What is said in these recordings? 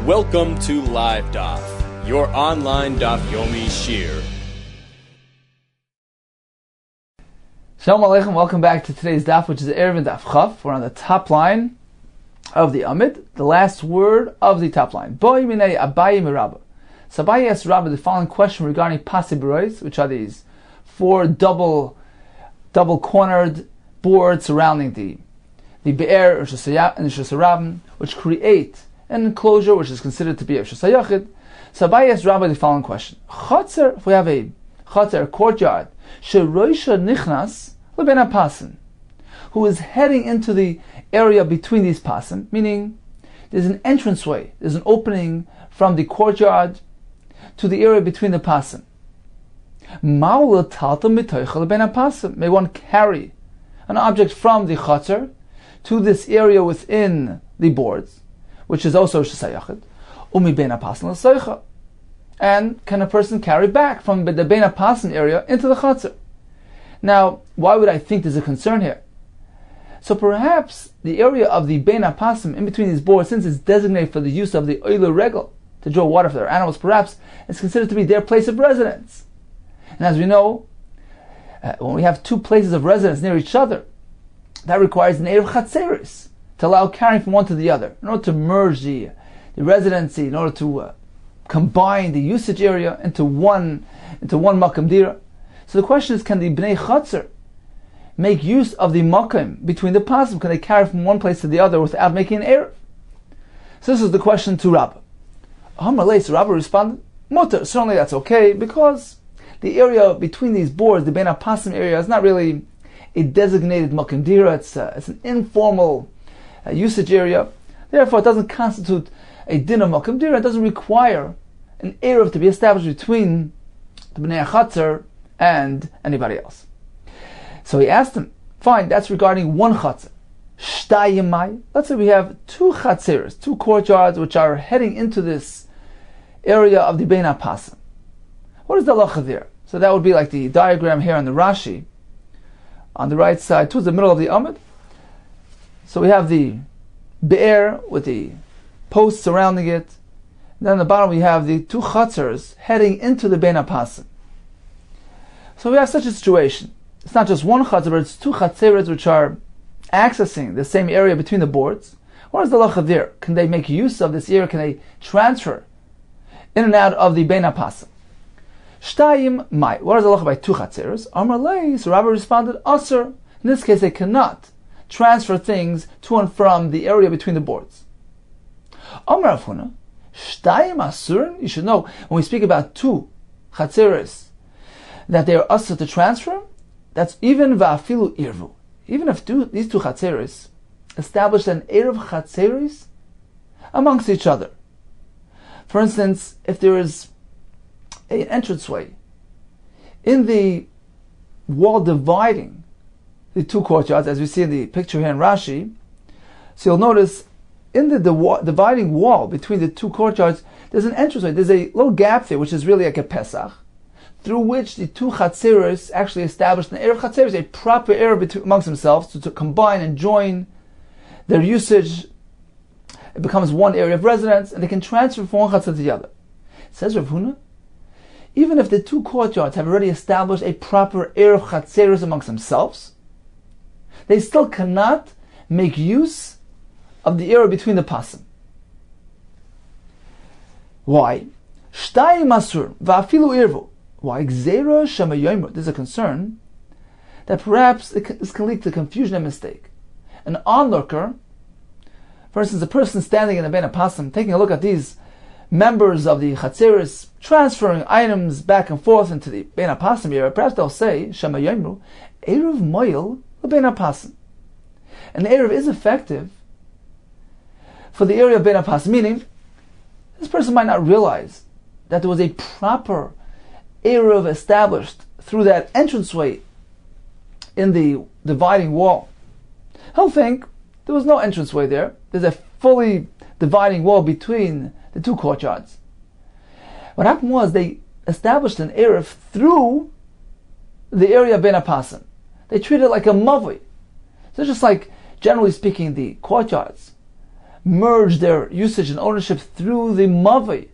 Welcome to Live Daf, your online Daf Yomi shir. Shalom Aleichem, welcome back to today's Daf, which is Eruvin Daf Chaf. We're on the top line of the Amid, the last word of the top line. Boi minei Abaye mirabba. So Abaye asked Rabba the following question regarding pasibirois, which are these four double-cornered boards surrounding the be'er and shusarabim, which create an enclosure which is considered to be a shusayachid. So Abaye asked Rabba the following question: Chotzer, if we have a chotzer, a courtyard, sheroisha nichnas leben pasim, who is heading into the area between these pasim, meaning there's an entranceway, there's an opening from the courtyard to the area between the pasim. May one carry an object from the chotzer to this area within the boards, which is also shesayachid, and can a person carry back from the bein hapasim area into the chotzer? Now, why would I think there's a concern here? So perhaps the area of the bein hapasim in between these boards, since it's designated for the use of the oiler regel to draw water for their animals, perhaps it's considered to be their place of residence. And as we know, when we have two places of residence near each other, that requires an erev chatzeris to allow carrying from one to the other, in order to merge the residency, in order to combine the usage area into one makam dira. So the question is, can the bnei chatzer make use of the makam between the pasim? Can they carry from one place to the other without making an erev? So this is the question to Rabbah. So Rabbah responded, mutter, certainly that's okay, because the area between these boards, the bein hapasim area, is not really a designated makam dira. It's an informal usage area. Therefore, it doesn't constitute a din of makam dira. It doesn't require an erev to be established between the bnei chatzer and anybody else. So he asked him, fine, that's regarding one chatzer. Shtayimai. Let's say we have two chatzeres, two courtyards, which are heading into this area of the bein hapasim. What is the halacha there? So that would be like the diagram here on the Rashi, on the right side, towards the middle of the Amud. So we have the be'er with the posts surrounding it. And then on the bottom we have the two chatzers heading into the bein hapasim. So we have such a situation. It's not just one chatzer, but it's two chatzeres which are accessing the same area between the boards. What is the halacha there? Can they make use of this area? Can they transfer in and out of the bein hapasim? Shtayim mai. What is the halacha by two chatzeres? Amar lei. So Rabbi responded, Aser. In this case, they cannot transfer things to and from the area between the boards. Amar Afuna. Shtayim asur. You should know, when we speak about two chatzeres, that they are aser to transfer, that's even va'afilu irvu. Even if these two chatzeres establish an erev chatzeres amongst each other. For instance, if there is an entranceway in the wall dividing the two courtyards, as we see in the picture here in Rashi, so you'll notice in the dividing wall between the two courtyards, there's an entranceway. There's a little gap there, which is really like a Pesach, through which the two chatzeres actually established an erev chatzeres, a proper erev amongst themselves to combine and join their usage. It becomes one area of residence, and they can transfer from one chatzer to the other. It says Rav Huna, even if the two courtyards have already established a proper erev chatzeres amongst themselves, they still cannot make use of the area between the pasim. Why? Shtayim asur va'afilu irvu. Why? Gzeira shema yomer. There's a concern that perhaps this can lead to confusion and mistake. An onlooker, for instance, a person standing in the bein hapasim, taking a look at these members of the chatzeres transferring items back and forth into the bein hapasim area, perhaps they'll say, Shema Yomru, Eruv Moil bein hapasim. An Eruv is effective for the area of bein hapasim, meaning this person might not realize that there was a proper Eruv established through that entranceway in the dividing wall. He'll think there was no entranceway there. There's a fully dividing wall between the two courtyards. What happened was they established an erev through the area of bein hapasim. They treated it like a mavui. So just like, generally speaking, the courtyards merge their usage and ownership through the mavi,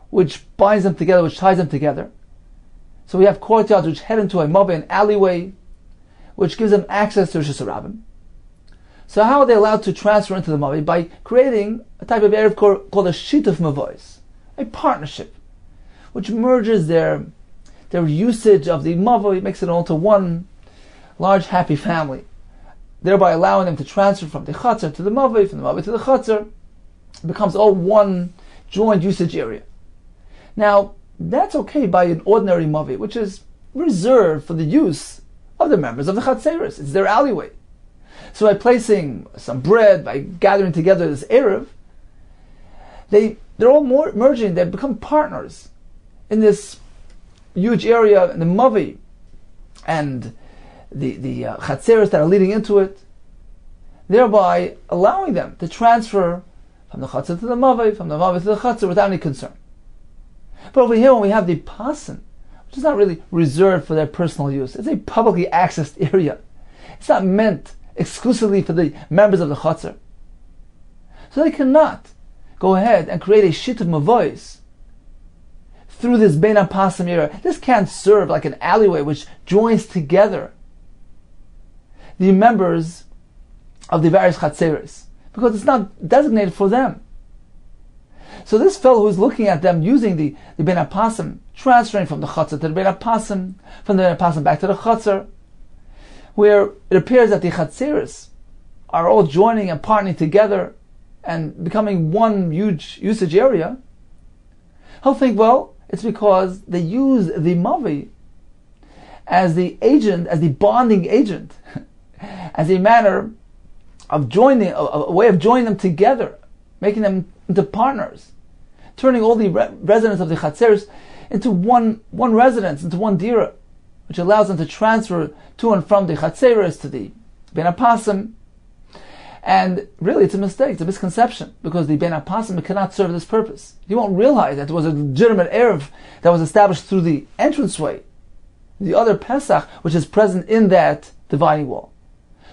which binds them together, which ties them together. So we have courtyards which head into a mavi, an alleyway, which gives them access to Rishus Harabim. So how are they allowed to transfer into the mavi? By creating a type of erev called a shituf mavois, a partnership, which merges their usage of the mavi, makes it all into one large happy family, thereby allowing them to transfer from the chatzar to the mavi, from the mavi to the chatzar. It becomes all one joint usage area. Now, that's okay by an ordinary mavi, which is reserved for the use of the members of the chatzeris. It's their alleyway. So by placing some bread, by gathering together this erev, they're all merging, they become partners in this huge area, in the mavi, and the chatzeris that are leading into it, thereby allowing them to transfer from the chatzar to the mavi, from the mavi to the chatzar without any concern. But over here, when we have the pasan, which is not really reserved for their personal use, it's a publicly accessed area. It's not meant exclusively for the members of the chatzar. So they cannot go ahead and create a shit of mavois through this bein hapasim area. This can't serve like an alleyway which joins together the members of the various chatzeris, because it's not designated for them. So this fellow who's looking at them using the bein hapasim, transferring from the chatzar to the bein hapasim, from the bein hapasim back to the chatzar, where it appears that the chatzeris are all joining and partnering together and becoming one huge usage area, he'll think, well, it's because they use the mavi as the agent, as the bonding agent, as a manner of joining, a way of joining them together, making them into partners, turning all the residents of the chatzeris into one residence, into one dira, which allows them to transfer to and from the chatzeris to the bein hapasim. And really, it's a mistake, it's a misconception, because the bein hapasim cannot serve this purpose. You won't realize that there was a legitimate erev that was established through the entranceway, the other Pesach, which is present in that dividing wall.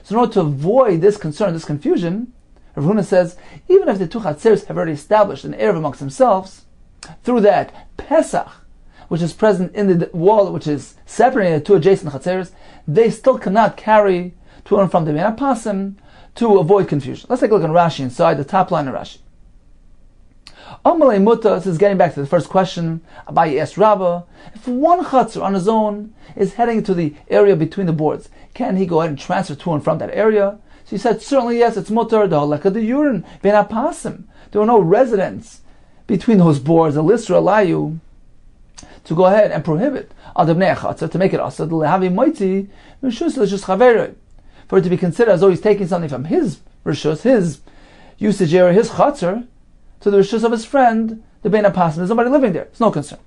So in order to avoid this concern, this confusion, Rav Huna says, even if the two chatzeris have already established an erev amongst themselves, through that Pesach, which is present in the wall, which is separating the two adjacent chatzeris, they still cannot carry to and from the bein hapasim to avoid confusion. Let's take a look at Rashi inside, the top line of Rashi. Amalei Mutta, this is getting back to the first question. Abaye asked Rabbah, if one chatzar on his own is heading to the area between the boards, can he go ahead and transfer to and from that area? So he said, certainly yes, it's mutter, the halakha the urine, bein hapasim. There were no residents between those boards, a listra alayu, to go ahead and prohibit adab bnei chatzar, to make it asad, lehavi moitzi, mishus l'shus chaveroi, for it to be considered as though he's taking something from his rishus, his usage area, his chatzar, to the rishus of his friend, the bein hapasim. There's nobody living there. It's no concern.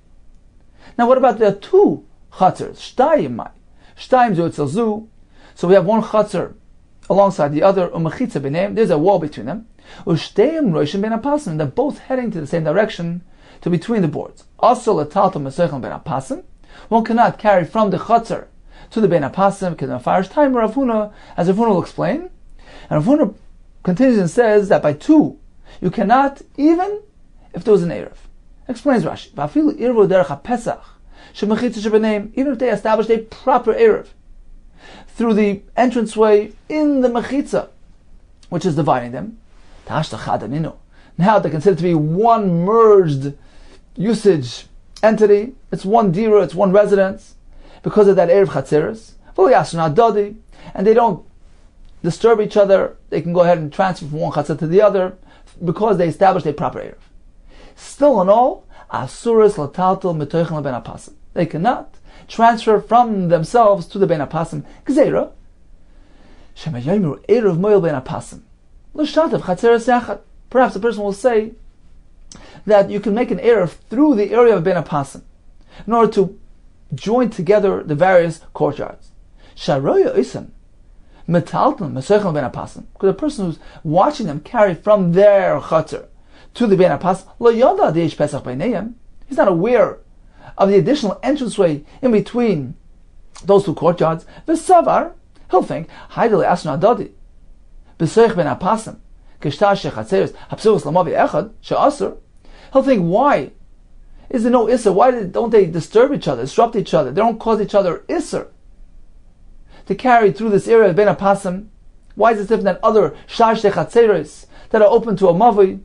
Now, what about the two chatzars? Shtayim mai. Shtayim zu etzel zu. So we have one chatzar alongside the other. Umachitza b'neim. There's a wall between them. Ushtayim roishim bein hapasim. They're both heading to the same direction, to between the boards. Also, letalto mesechel bein hapasim. One cannot carry from the chatzar to the bein hapasim, because in Farish time, Rav Huna, as Rav Huna will explain, and Rav Huna continues and says that by two, you cannot, even if there was an erev. Explains Rashi, v'afilu irvu derech haPesach, shemachitza shebeneim, even if they established a proper erev through the entranceway in the mechitza, which is dividing them, now they're considered to be one merged usage entity. It's one dira, it's one residence, because of that erev chatzeres, and they don't disturb each other. They can go ahead and transfer from one chatzar to the other, because they established a proper erev. Still in all, asuras lataltal metoichel bein hapasim. They cannot transfer from themselves to the bein hapasim. Gzeira shemayomer erev moil bein hapasim l'shatav chatzeres yachad. Perhaps a person will say that you can make an erev through the area of bein hapasim in order to join together the various courtyards. Sharoya isan. Because a person who's watching them carry from their chatzar to the bein hapasim, he's not aware of the additional entranceway in between those two courtyards. V'savar, he'll think, He'll think, why is there no Isser? Why don't they disturb each other, disrupt each other? They don't cause each other Isser to carry through this area of Ben Apasim. Why is it different than other Shar Shechatzeres that are open to a Mavi?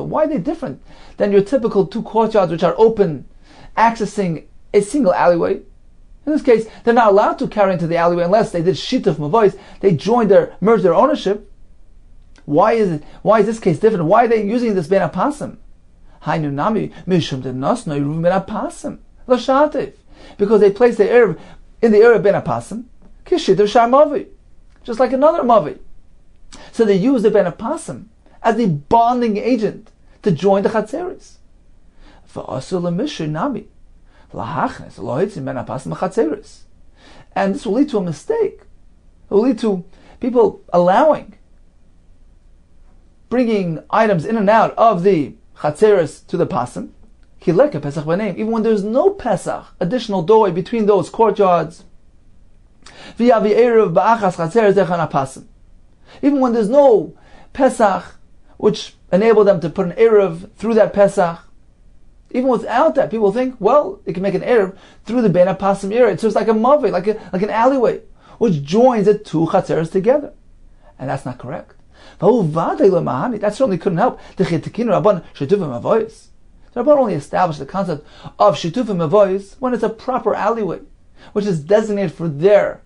Why are they different than your typical two courtyards which are open, accessing a single alleyway? In this case, they're not allowed to carry into the alleyway unless they did Shituf Mavois, they merged their ownership. Why is this case different? Why are they using this Ben Apasim? Because they place the Eruv in the area of Ben Apasim, Kishituf Shar Mavi, just like another Mavi. So they use the Ben Apasim as the bonding agent to join the Chatzeris. And this will lead to a mistake. It will lead to people bringing items in and out of the Chatzeris to the Pasim. Even when there's no Pesach, additional doorway between those courtyards. Even when there's no Pesach, which enabled them to put an Eruv through that Pesach, even without that, people think, well, they can make an Eruv through the Ben Apasim area. So it's like a Mavi, like an alleyway, which joins the two Chatzeres together. And that's not correct. That certainly couldn't help. The Rabban only established the concept of Shitufim Mavois when it's a proper alleyway, which is designated for their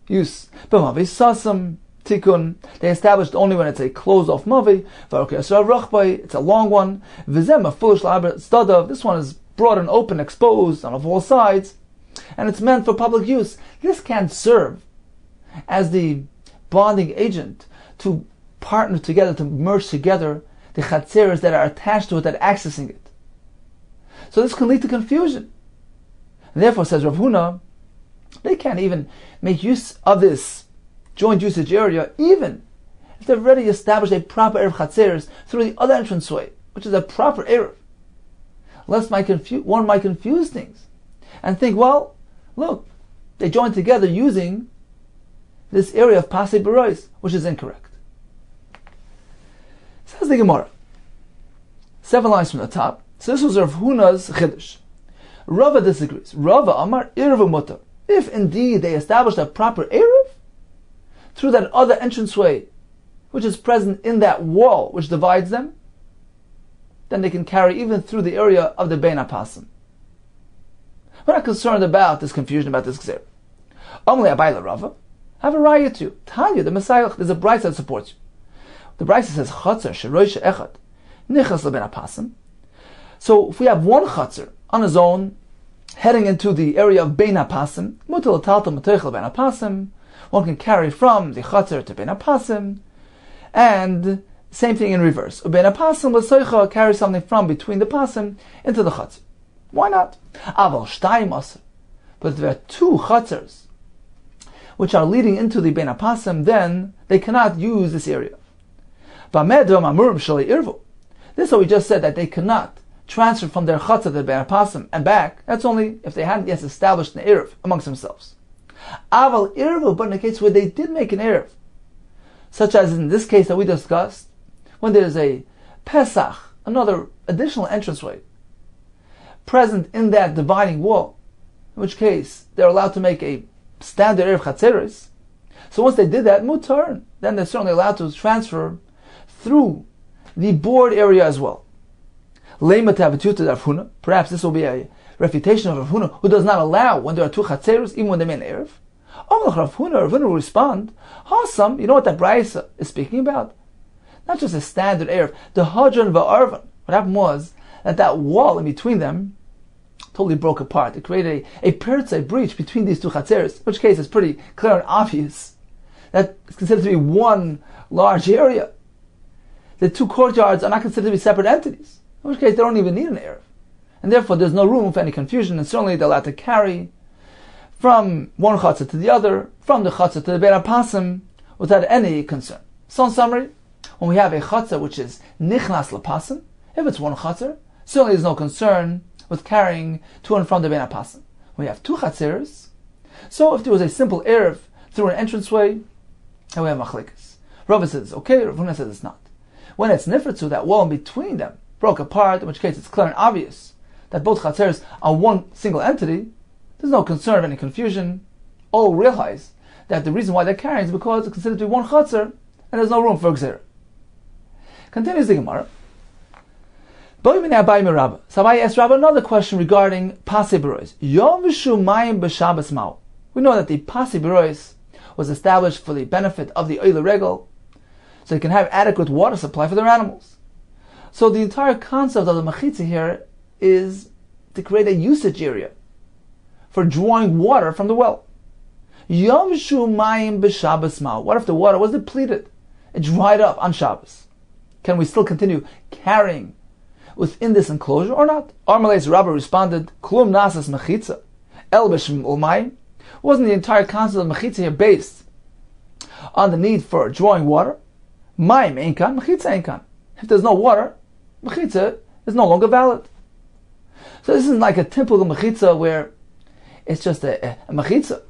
use. But Mavi Sasam Tikkun, they established only when it's a closed-off Mavi. It's a long one. This one is broad and open, exposed on all sides, and it's meant for public use. This can serve as the bonding agent to partner together, to merge together the Chatzeres that are attached to it, that are accessing it. So this can lead to confusion. And therefore, says Rav Huna, they can't even make use of this joint usage area, even if they've already established a proper Eruv Chatzeres through the other entranceway, which is a proper Eruv. Lest one might confuse things and think, well, look, they joined together using this area of Pasei Berois, which is incorrect. Says the Gemara, 7 lines from the top. So this was Rav Huna's Chiddush. Rava disagrees. Rava Amar Eruv Mutar. If indeed they established a proper Eruv through that other entranceway, which is present in that wall which divides them, then they can carry even through the area of the Bein HaPasim. We're not concerned about this confusion about this Gzer. Amli Abayla Rava. I have a raya to you. Tanya, the Messiah, there's a brayso that supports you. The brayso says, Chatzer, Sheroisha Echad, Nichas LeBein HaPasim. So if we have one Chatzer on his own, heading into the area of Bein HaPasim, Mutal Talta Matoich LeBein HaPasim, one can carry from the Chatzer to Bein HaPasim, and same thing in reverse. Bein HaPasim, L'soicha, carry something from between the Pasim into the Chatzer. Why not? Aval Shtayim Aser. But if there are two Chatzers which are leading into the Bein HaPasim, then they cannot use this area. This is what we just said, that they cannot transfer from their Chatzar to the Bein HaPasim and back. That's only if they hadn't yet established an Eruv amongst themselves. Aval Eruv, but in a case where they did make an Eruv, such as in this case that we discussed, when there is a Pesach, another additional entranceway, present in that dividing wall, in which case they're allowed to make a standard Eruv Chatzeres. So once they did that, mutar, then they're certainly allowed to transfer through the board area as well. Perhaps this will be a refutation of Rav Huna, who does not allow when there are two Chatzeres, even when they make an Eruv. Rav Huna will respond, Hasam, you know what that brayso is speaking about? Not just a standard Eruv, the Hadron va'arvan. What happened was that wall in between them totally broke apart. It created a breach between these two Chatzeres, in which case it's pretty clear and obvious that it's considered to be one large area. The two courtyards are not considered to be separate entities, in which case they don't even need an Eruv. And therefore there's no room for any confusion, and certainly they're allowed to carry from one Chatzar to the other, from the Chatzar to the Bein HaPasim, without any concern. So in summary, when we have a Chatzar which is Nichnas LePasim, if it's one Chatzar, certainly there's no concern with carrying to and from the Bein HaPasim. We have two Chatzeres, so if there was a simple Eruv through an entranceway, And we have machlekes. Rava says it's okay, Rav Huna says it's not. When it's nifritzu, that wall in between them broke apart, in which case it's clear and obvious that both chatzeres are one single entity, there's no concern of any confusion. All realize that the reason why they're carrying is because it's considered to be one chatzer, and there's no room for gzera. Continues the Gemara. So Abaye asked Rabba another question regarding Pasi Berois. Yom v'shu mayim b'Shabbos ma'u. We know that the Pasi Berois was established for the benefit of the Oile Regel, so they can have adequate water supply for their animals. So the entire concept of the Mechitza here is to create a usage area for drawing water from the well. Yom v'shu mayim b'Shabbos ma'u. What if the water was depleted? It dried up on Shabbos. Can we still continue carrying within this enclosure or not? Armalei's Rabbi responded, Klum nasas mechitza, el b'shem ulmai. Wasn't the entire concept of mechitza here based on the need for drawing water? Mayim einkan, mechitza einkan. If there's no water, mechitza is no longer valid. So this isn't like a typical mechitza where it's just a mechitza,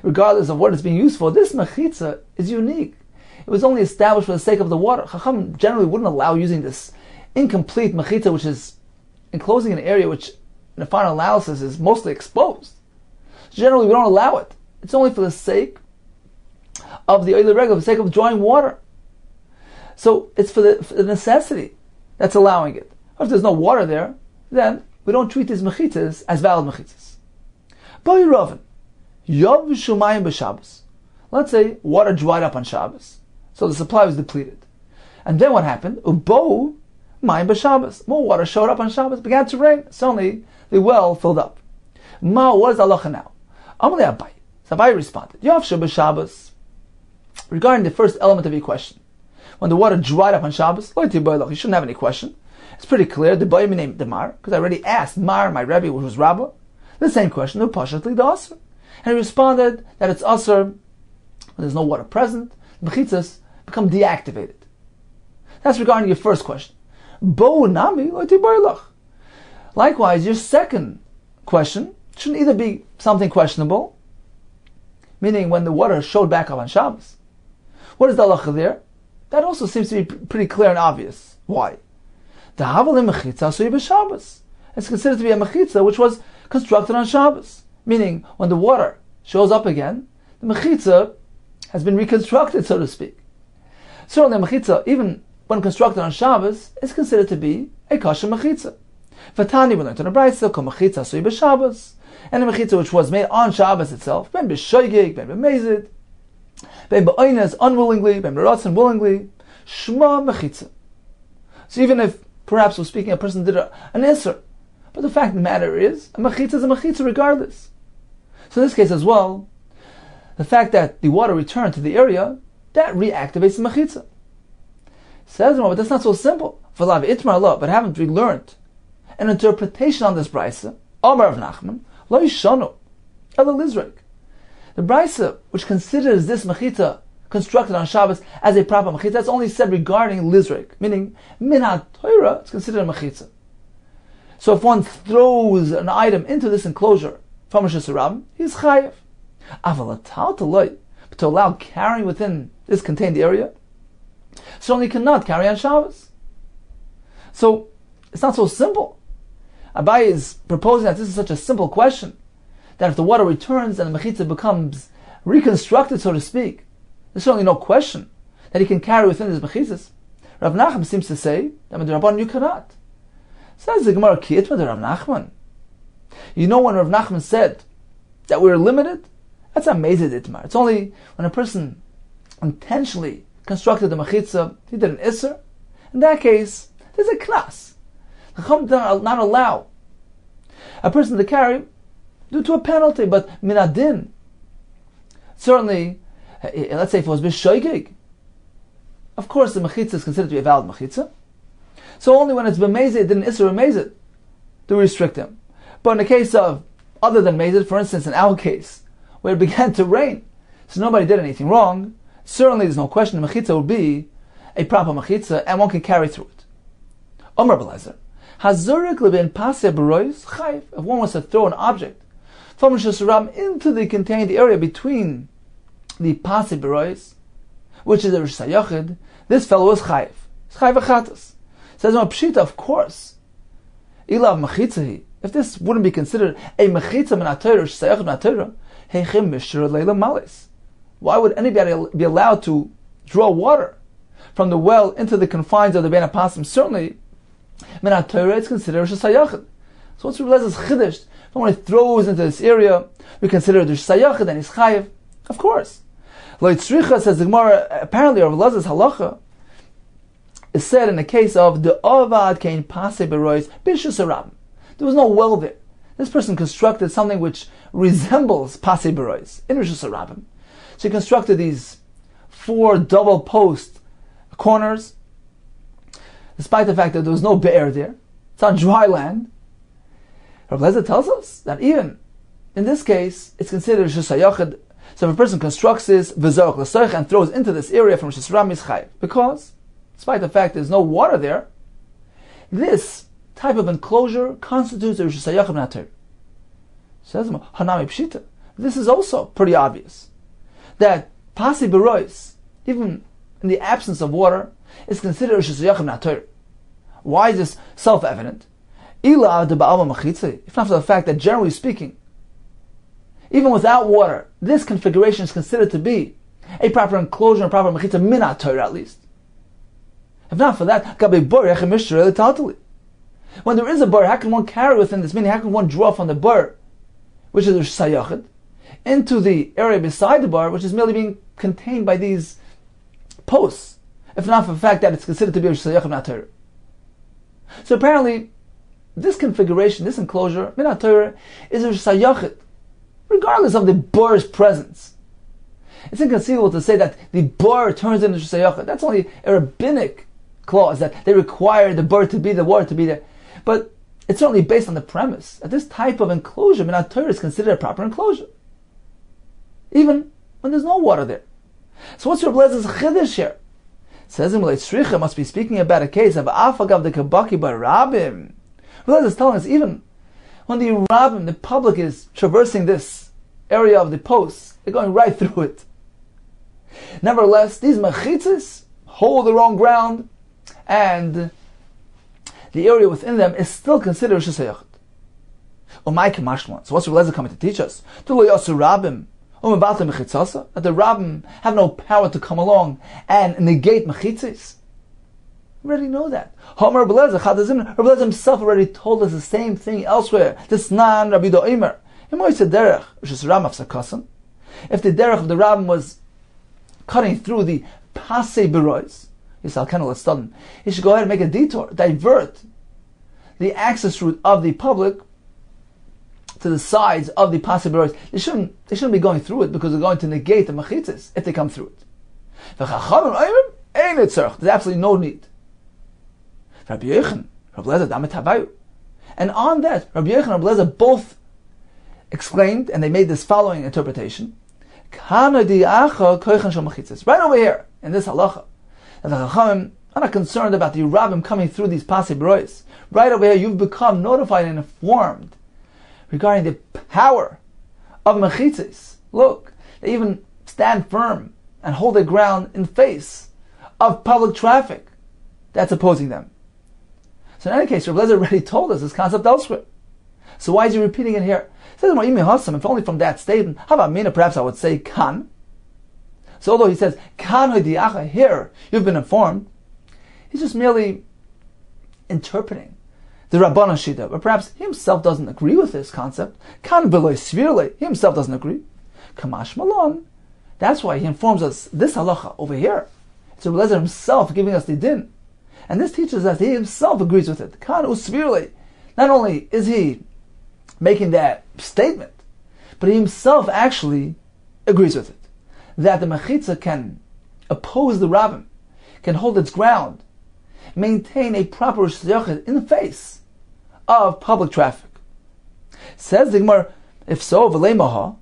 regardless of what it's being used for. This mechitza is unique. It was only established for the sake of the water. Chacham generally wouldn't allow using this incomplete mechitza, which is enclosing an area which, in the final analysis, is mostly exposed. Generally, we don't allow it. It's only for the sake of the oily regular, for the sake of drawing water. So it's for the necessity that's allowing it. Or if there's no water there, then we don't treat these mechitzas as valid mechitzas. Boy Eruvin, Yom v'shumayim b'Shabbos. Let's say water dried up on Shabbos, so the supply was depleted. And then what happened? Ubo mayim b'Shabbos. More water showed up on Shabbos, it began to rain. Suddenly, the well filled up. Ma, what is the halacha now? Amalei Abaye. So Abaye responded, Yavsha b'Shabbos. Regarding the first element of your question, when the water dried up on Shabbos, you shouldn't have any question. It's pretty clear. The boy named the Mar, because I already asked Mar, my Rebbe, which was Rabbah, the same question. And he responded that it's asr when there's no water present. The mechitzas become deactivated. That's regarding your first question. Likewise, your second question shouldn't either be something questionable, meaning when the water showed back up on Shabbos. What is the halacha there? That also seems to be pretty clear and obvious. Why? It's considered to be a mechitza which was constructed on Shabbos. Meaning, when the water shows up again, the mechitza has been reconstructed, so to speak. Certainly, a mechitza, even when constructed on Shabbos, is considered to be a kosher mechitza. Vatani, we learned in a brayso, kol mechitza asui b'Shabbos, and a mechitza which was made on Shabbos itself, ben b'shoigig, ben b'mezid, ben b'oinez unwillingly, ben b'rotzen willingly, shma mechitza. So even if, perhaps we're speaking, a person did an isser, but the fact of the matter is, a mechitza is a mechitza regardless. So in this case as well, the fact that the water returned to the area, that reactivates the mechitza. Says, but that's not so simple. But haven't we learned an interpretation on this brayso? Amar of Nachman, lo yishanu, ela lizrek. The brayso, which considers this mechitza constructed on Shabbos as a proper mechitza, that's only said regarding lizrek, meaning min ha-Torah, it's considered a mechitza. So if one throws an item into this enclosure from Rosh Hashanah, he's chayiv. But to allow carrying within this contained area, certainly cannot carry on Shabbos. So it's not so simple. Abaye is proposing that this is such a simple question that if the water returns and the mechitza becomes reconstructed, so to speak, there's certainly no question that he can carry within his mechitzas. Rav Nachman seems to say that with the Rabban you cannot. Says the Gemara Kiyit with Rav Nachman. You know when Rav Nachman said that we're limited? That's amazing itmar. It's only when a person intentionally constructed the mechitza, he did an isser. In that case, there's a knas. The Chum does not allow a person to carry due to a penalty, but minadin, certainly, let's say if it was b'shoigig, of course the mechitza is considered to be a valid mechitza. So only when it's b'mezid, didn't isser b'mezid, do we restrict him. But in the case of other than mezid, for instance, in our case, where it began to rain, so nobody did anything wrong, certainly there's no question the mechitza would be a proper mechitza, and one can carry through it. Omer Belezer, Hazurik lebin paseh berois chayv. If one wants to throw an object from Rosh Hashanah into the contained area between the paseh berois, which is a Rosh Hashanah, this fellow is chayiv. It's chayiv achatas. Says no pshita, of course. Ilav mechitzahi. If this wouldn't be considered a mechitza min haTorah, shayach min haTorah, heichim mishra leila malis. Why would anybody be allowed to draw water from the well into the confines of the Bein HaPasim? Certainly, min haTorah, it's considered shayach. So once we realize it's chiddush, when it throws into this area, we consider it shayach, and he's chayiv. Of course. Lo yitzricha, says the Gemara, apparently Rav Elazar's halacha is said in the case of the Avad Kain Pase Berois Bishus Arabim. There was no well there. This person constructed something which resembles Pase Berois in Rishus Arabim. So he constructed these 4 double post corners, despite the fact that there was no be'er there. It's on dry land. Rav Elazar tells us that even in this case, it's considered Rishus HaYachid. So if a person constructs this v'zorach l'soich and throws into this area from Rishus Ram is chayiv, because despite the fact there's no water there, this type of enclosure constitutes a Rishus HaYachid Natir. Says Hanami Pshita. This is also pretty obvious that Pasi Berois, even in the absence of water, is considered Rishus HaYachid Natir. Why is this self-evident? Ila de ba'alma machitze. If not for the fact that generally speaking, even without water, this configuration is considered to be a proper enclosure, a proper mechitza min haTorah at least. If not for that, when there is a bur, how can one carry within this? Meaning, how can one draw from the bur, which is the sayachid, into the area beside the bur, which is merely being contained by these posts? If not for the fact that it's considered to be a sayachid min haTorah. So apparently, this configuration, this enclosure min haTorah, is a sayachid, regardless of the bur's presence. It's inconceivable to say that the bur turns into shayachah. That's only a rabbinic clause, that they require the bur to be the water to be there. But it's certainly based on the premise that this type of enclosure, min haTorah, is considered a proper enclosure, even when there's no water there. So what's your blessed chiddush here? It says in Tzricha must be speaking about a case of afagav the kabaki bar rabim. Blessed is telling us even when the rabbim, the public, is traversing this area of the posts, they're going right through it. Nevertheless, these mechitzas hold their own ground, and the area within them is still considered shesayachit. So what's the Rebbe coming to teach us? That the rabbim have no power to come along and negate mechitzas. We already know that. Homer Rebbe Elazar himself already told us the same thing elsewhere. This nan Rabbi Doimer. If the derech of the rabbin was cutting through the Pasei Berois, he should go ahead and make a detour, divert the access route of the public to the sides of the Pasei Berois. They shouldn't be going through it because they're going to negate the mechitzas if they come through it. There's absolutely no need. Rabbi Yechon, Rabbi Elazar, and on that, Rabbi Yechon and Rabbi Elazar both exclaimed, and they made this following interpretation: right over here in this halacha, and the Chachamim are not concerned about the rabbim coming through these Pasei Berois. Right over here, you've become notified and informed regarding the power of mechitzas. Look, they even stand firm and hold their ground in face of public traffic that's opposing them. So in any case, Rabbi Elazar already told us this concept elsewhere. So why is he repeating it here? He says, if only from that statement, perhaps I would say kan. So although he says kan hoidiacha, here you've been informed, he's just merely interpreting the Rabbanan Shita, but perhaps he himself doesn't agree with this concept. Kan v'lo svirle, he himself doesn't agree. Kamash malon. That's why he informs us this halacha over here. It's Rabbi Elazar himself giving us the din. And this teaches us he himself agrees with it. Kan usvirle. Not only is he making that statement, but he himself actually agrees with it. That the mechitza can oppose the rabbim, can hold its ground, maintain a proper shayachid in the face of public traffic. Says the Gemara, if so, v'lei maha,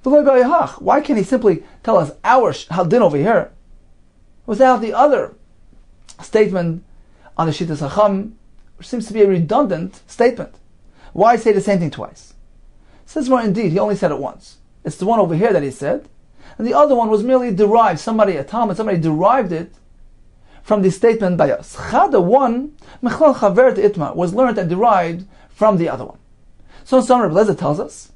v'lei b'ayahach. Why can't he simply tell us our haldin over here, without the other statement on the Shittas Chacham, which seems to be a redundant statement? Why say the same thing twice? Says more, indeed, he only said it once. It's the one over here that he said, and the other one was merely derived. Somebody derived it from the statement by us. Chada one, Mechlal Chaver Itma, was learned and derived from the other one. So in summary, Rebbe Lezer tells us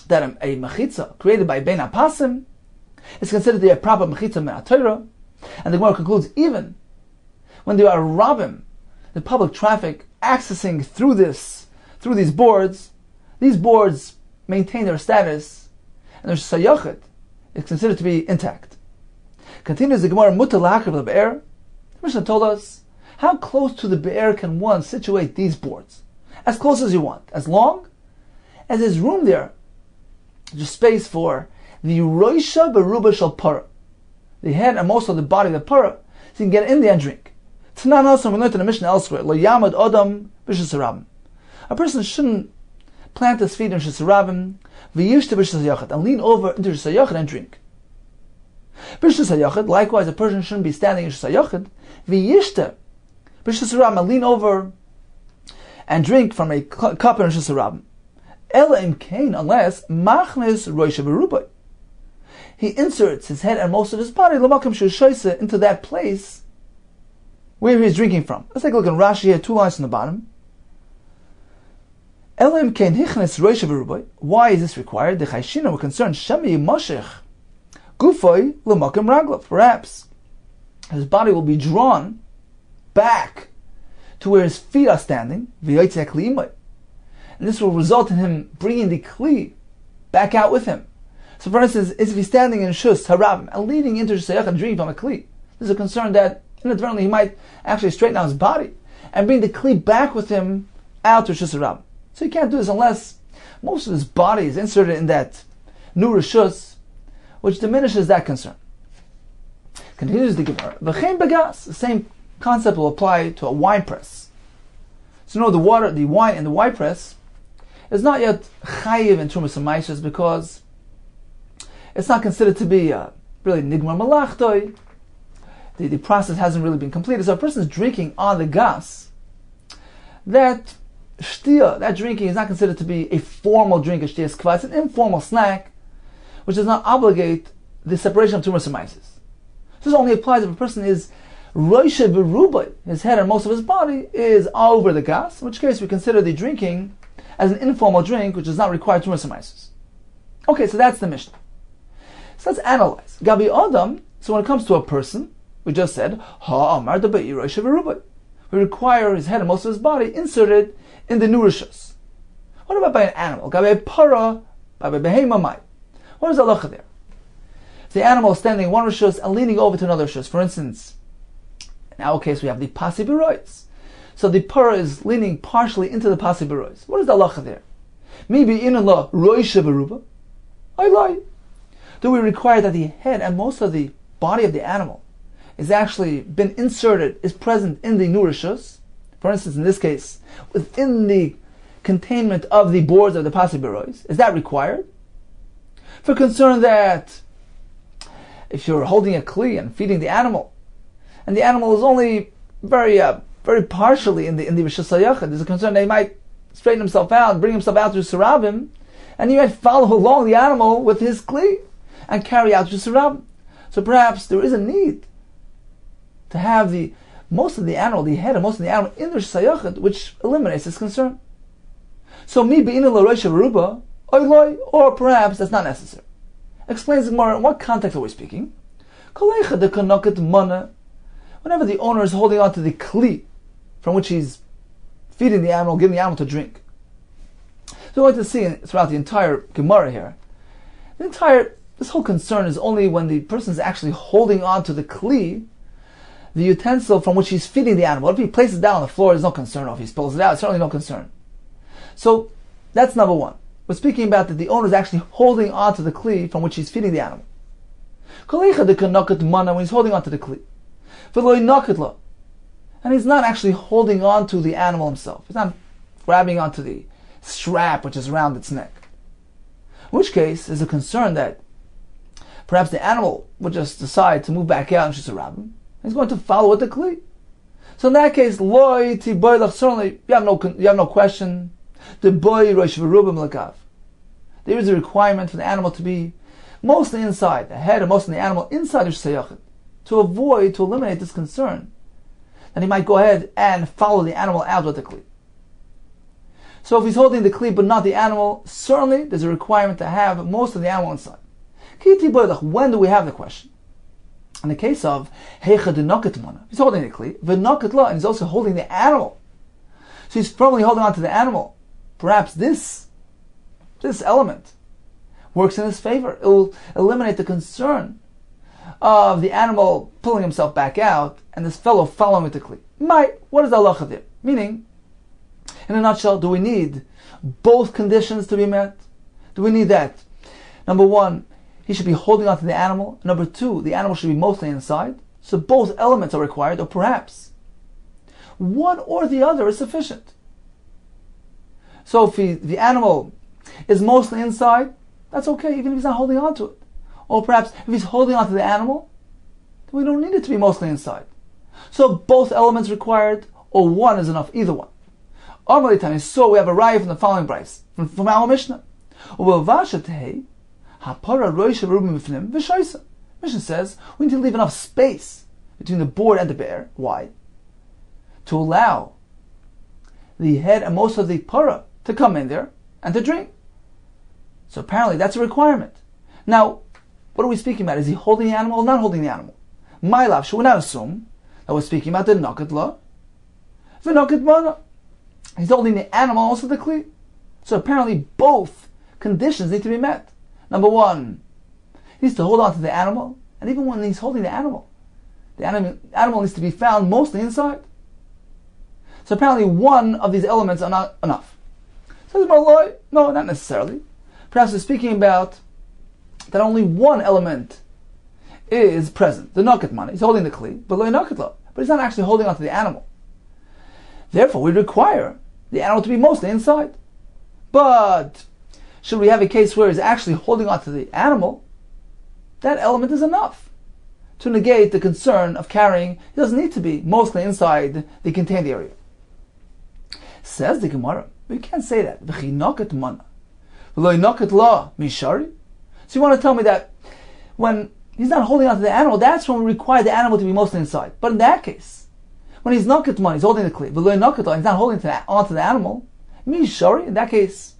that a mechitza created by Ben Apasim is considered to be a proper mechitza min HaTorah, and the Gemara concludes even when there are rabbim, the public traffic accessing through these boards maintain their status, and their sayachet is considered to be intact. Continues the Gemara, Mutar L'Hakriv L'Be'er. The Mishnah told us, how close to the Be'er can one situate these boards? As close as you want, as long as there's room there, just space for the Roisha Beruba Shal Para, the head and most of the body of the para, so you can get in there and drink. Tanan also, we learned in the Mishnah elsewhere, Lo Yamad Odam B'Shus Harabim. A person shouldn't plant his feet in Shus Harabim, v'yishta B'Shus Hayachid, and lean over into Shus Hayachid and drink. B'Shus Hayachid, likewise, a person shouldn't be standing in Shus Hayachid, v'yishta B'Shus Harabim, and lean over and drink from a cup in Shus Harabim. Ela im kain, unless machnes Roisha Beruba, he inserts his head and most of his body into that place where he's drinking from. Let's take a look at Rashi here, 2 lines from the bottom. Why is this required? The Chayshina were concerned. Perhaps his body will be drawn back to where his feet are standing, and this will result in him bringing the kli back out with him. So, for instance, if he's standing in Shus Harabim and leading into Shus Hayachid and drinking from a kli, there's a concern that inadvertently he might actually straighten out his body and bring the kli back with him out to Shus Harabim. So he can't do this unless most of his body is inserted in that new Rishus, which diminishes that concern. Continues the Gemara. V'chein begas, the same concept will apply to a wine press. So the wine in the wine press is not yet chayiv in Trumas and Maishas because it's not considered to be really nigmar malachtoi. The process hasn't really been completed. So a person is drinking on the gas, that drinking is not considered to be a formal drink of shtiyas kva. It's an informal snack, which does not obligate the separation of tumas and maises. This only applies if a person is roishe beruba, his head and most of his body is over the gas, in which case we consider the drinking as an informal drink, which does not require tumas and maises. Okay, so that's the Mishnah. So let's analyze. Gabi Adam, so when it comes to a person, we just said, Ha'amar da be'i roishe beruba. We require his head and most of his body inserted in the new rishus. What about by an animal? Gabi para, gabi behema mai. What is the halacha there? If the animal is standing in one rishus and leaning over to another rishus, for instance, in our case we have the pasi berois. So the para is leaning partially into the pasi berois. What is the halacha there? Maybe in Allah roishe beruba. I lie. Do we require that the head and most of the body of the animal is actually been inserted, is present in the nurishus? For instance, in this case, within the containment of the boards of the pasi berois. Is that required? For concern that if you're holding a kli and feeding the animal, and the animal is only very partially in the rishus hayachid, there's a concern that he might straighten himself out, bring himself out to Sarabim, and you might follow along the animal with his kli and carry out to Sarabim. So perhaps there is a need to have most of the animal, the head of most of the animal in the rishus hayachid, which eliminates this concern. So mi be'ina l'roisha beruba, or perhaps that's not necessary. Explains the Gemara, in what context are we speaking? Whenever the owner is holding on to the kli from which he's feeding the animal, giving the animal to drink. So we're going to see throughout the entire Gemara here, this whole concern is only when the person is actually holding on to the kli, the utensil from which he's feeding the animal. If he places it down on the floor, there's no concern. Or if he spills it out, certainly no concern. So that's number one. We're speaking about that the owner is actually holding on to the kli from which he's feeding the animal. When he's holding on to the kli. And he's not actually holding on to the animal himself. He's not grabbing onto the strap which is around its neck. In which case, there's a concern that perhaps the animal would just decide to move back out and she's a rabbin. He's going to follow with the kli. So in that case, certainly you have no question. The boy roish v'rubim lakav. There is a requirement for the animal to be mostly inside, the head and most of the animal inside Rishus HaYachid, to eliminate this concern, then he might go ahead and follow the animal out with the Kli. So if he's holding the Kli but not the animal, certainly there's a requirement to have most of the animal inside. When do we have the question? In the case of Heicha de Noket Mana, he's holding the Kli, V'Noket La, and he's also holding the animal. So he's firmly holding on to the animal. Perhaps this element works in his favor. It will eliminate the concern of the animal pulling himself back out and this fellow following with the Kli. What is the halacha there? Meaning, in a nutshell, do we need both conditions to be met? Do we need that? Number one, he should be holding on to the animal. Number two, the animal should be mostly inside. So both elements are required, or perhaps one or the other is sufficient. So if the animal is mostly inside, that's okay, even if he's not holding on to it. Or perhaps if he's holding on to the animal, then we don't need it to be mostly inside. So both elements required, or one is enough, either one. So we have a raya from the following brayse, from our Mishnah. Mishnah says we need to leave enough space between the board and the bear. Why? To allow the head and most of the para to come in there and to drink. So apparently that's a requirement. Now, what are we speaking about? Is he holding the animal or not holding the animal? My love, should we not assume that we're speaking about the Noket La? The Noket Mana. He's holding the animal, also the Kli. So apparently both conditions need to be met. Number one, he needs to hold on to the animal, and even when he's holding the animal needs to be found mostly inside. So apparently one of these elements are not enough. Says Malloy, no, not necessarily. Perhaps we're speaking about that only one element is present, the Noket Mana. He's holding the Kli, but he's not actually holding on to the animal. Therefore, we require the animal to be mostly inside. But should we have a case where he's actually holding on to the animal, that element is enough to negate the concern of carrying. He doesn't need to be mostly inside the contained area. Says the Gemara, we can't say that. So you want to tell me that when he's not holding on to the animal, that's when we require the animal to be mostly inside. But in that case, when he's noket man, he's holding the kli, he's not holding onto the animal, in that case,